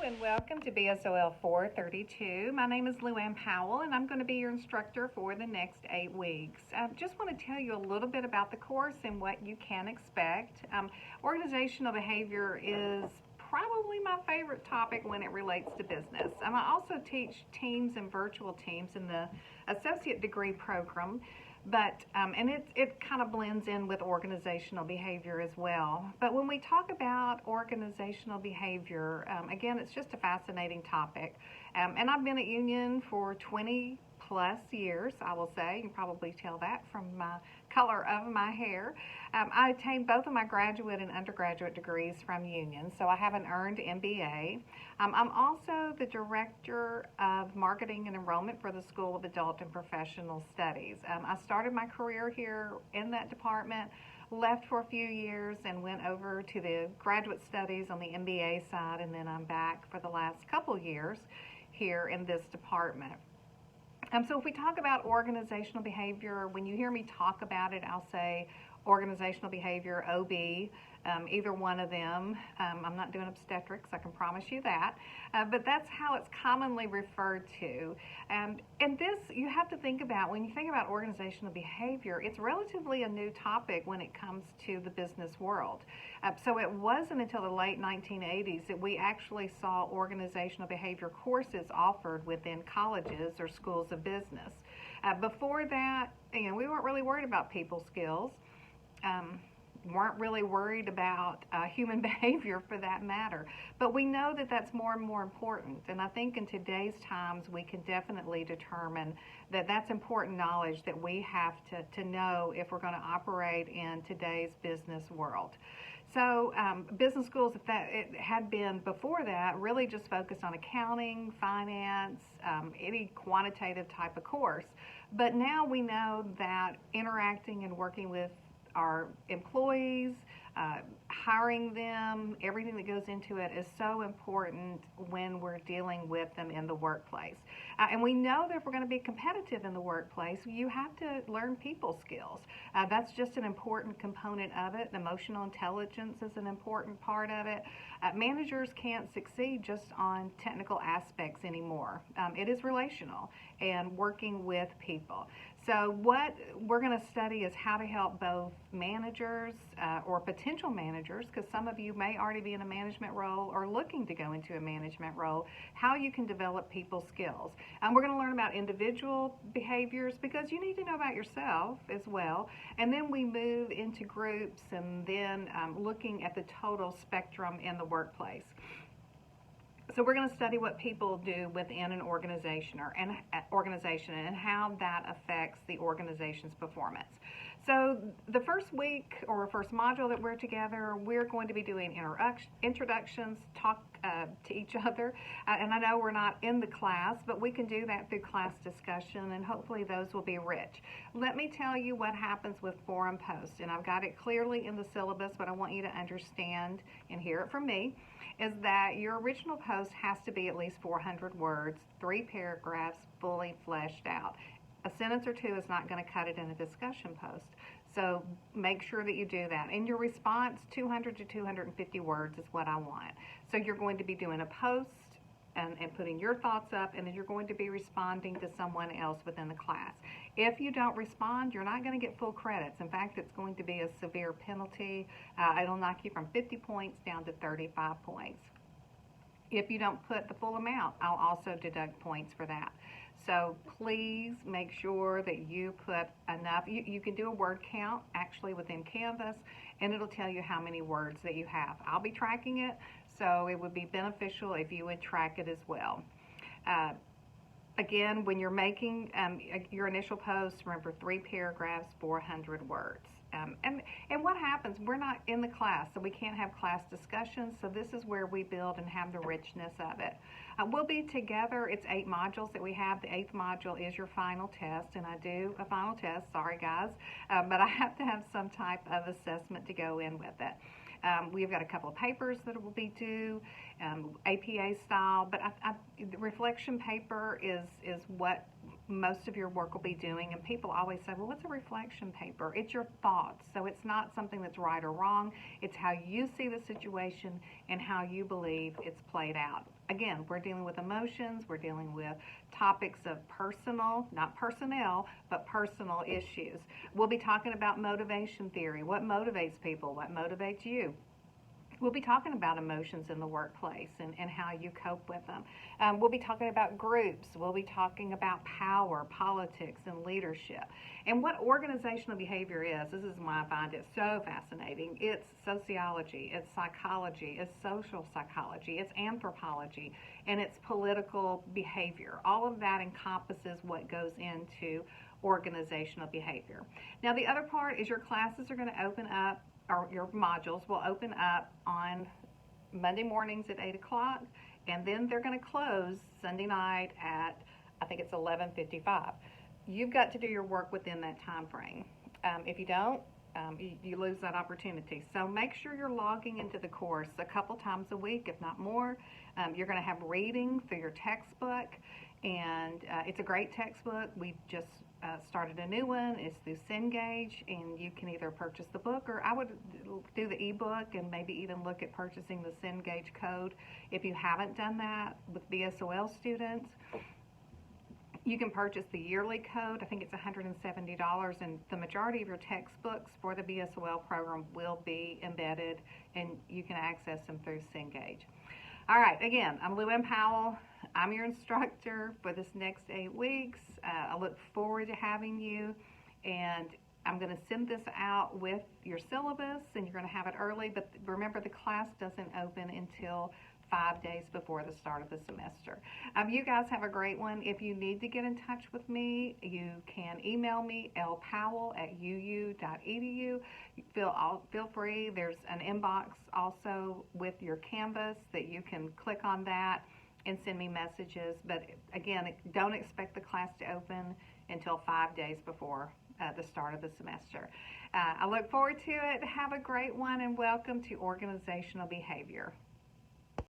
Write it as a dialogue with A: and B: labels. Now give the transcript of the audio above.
A: and welcome to BSOL 432. My name is Luann Powell, and I'm going to be your instructor for the next 8 weeks. I just want to tell you a little bit about the course and what you can expect. Organizational behavior is probably my favorite topic when it relates to business. I also teach teams and virtual teams in the associate degree program. And it kind of blends in with organizational behavior as well. But when we talk about organizational behavior, again, it's just a fascinating topic. And I've been at Union for 20 plus years, I will say. You can probably tell that from my color of my hair. I attained both of my graduate and undergraduate degrees from Union, so I have an earned MBA. I'm also the Director of Marketing and Enrollment for the School of Adult and Professional Studies. I started my career here in that department, left for a few years, and went over to the graduate studies on the MBA side, and then I'm back for the last couple years here in this department. So if we talk about organizational behavior, when you hear me talk about it, I'll say organizational behavior, OB, either one of them. I'm not doing obstetrics, I can promise you that. But that's how it's commonly referred to. And this, you have to think about, when you think about organizational behavior, it's relatively a new topic when it comes to the business world. So it wasn't until the late 1980s that we actually saw organizational behavior courses offered within colleges or schools of business. Before that, we weren't really worried about people skills. Weren't really worried about human behavior for that matter. But we know that that's more and more important. And I think in today's times we can definitely determine that that's important knowledge that we have to know if we're going to operate in today's business world. So business schools, if that it had been before that, really just focused on accounting, finance, any quantitative type of course. But now we know that interacting and working with our employees, hiring them, everything that goes into it is so important when we're dealing with them in the workplace. And we know that if we're going to be competitive in the workplace, you have to learn people skills. That's just an important component of it. Emotional intelligence is an important part of it. Managers can't succeed just on technical aspects anymore. It is relational and working with people. So what we're going to study is how to help both managers or potential managers, because some of you may already be in a management role or looking to go into a management role, how you can develop people skills. We're going to learn about individual behaviors because you need to know about yourself as well. And then we move into groups and then looking at the total spectrum in the workplace. So we're going to study what people do within an organization and how that affects the organization's performance. So the first week or first module that we're together, we're going to be doing introductions, talk to each other. And I know we're not in the class, but we can do that through class discussion, and hopefully those will be rich. Let me tell you what happens with forum posts, and I've got it clearly in the syllabus, but I want you to understand and hear it from me, is that your original post has to be at least 400 words, 3 paragraphs, fully fleshed out. A sentence or two is not going to cut it in a discussion post. So make sure that you do that. In your response, 200 to 250 words is what I want. So you're going to be doing a post and putting your thoughts up, and then you're going to be responding to someone else within the class. If you don't respond, you're not going to get full credits. In fact, it's going to be a severe penalty. It'll knock you from 50 points down to 35 points. If you don't put the full amount, I'll also deduct points for that. So please make sure that you put enough. You can do a word count actually within Canvas, and it'll tell you how many words that you have. I'll be tracking it, so it would be beneficial if you would track it as well. Again, when you're making your initial post, remember 3 paragraphs, 400 words. And what happens, we're not in the class, so we can't have class discussions, so this is where we build and have the richness of it. We'll be together. It's 8 modules that we have. The 8th module is your final test, and I do a final test, sorry guys, but I have to have some type of assessment to go in with it. We've got a couple of papers that will be due, APA style, but the reflection paper is what most of your work will be doing. And people always say, well, what's a reflection paper? It's your thoughts. So it's not something that's right or wrong. It's how you see the situation and how you believe it's played out. Again, we're dealing with emotions. We're dealing with topics of personal, not personnel, but personal issues. We'll be talking about motivation theory. What motivates people? What motivates you? We'll be talking about emotions in the workplace and how you cope with them. We'll be talking about groups. We'll be talking about power, politics, and leadership. And what organizational behavior is, this is why I find it so fascinating. It's sociology, it's psychology, it's social psychology, it's anthropology, and it's political behavior. All of that encompasses what goes into organizational behavior. Now, the other part is your classes are going to open up, or your modules will open up on Monday mornings at 8 o'clock, and then they're going to close Sunday night at, I think it's 11:55. You've got to do your work within that time frame. If you don't, you lose that opportunity. So make sure you're logging into the course a couple times a week, if not more. You're going to have reading through your textbook, and it's a great textbook. We've just started a new one. It's through Cengage, and you can either purchase the book, or I would do the ebook and maybe even look at purchasing the Cengage code if you haven't done that with BSOL students. You can purchase the yearly code. I think it's $170, and the majority of your textbooks for the BSOL program will be embedded, and you can access them through Cengage. All right, again, I'm Lou M. Powell. I'm your instructor for this next 8 weeks. I look forward to having you, and I'm going to send this out with your syllabus, and you're going to have it early, but remember, the class doesn't open until 5 days before the start of the semester. You guys have a great one. If you need to get in touch with me, you can email me, lpowell@uu.edu. Feel free. There's an inbox also with your Canvas that you can click on that and send me messages. But again, don't expect the class to open until 5 days before the start of the semester. I look forward to it. Have a great one, and welcome to Organizational Behavior.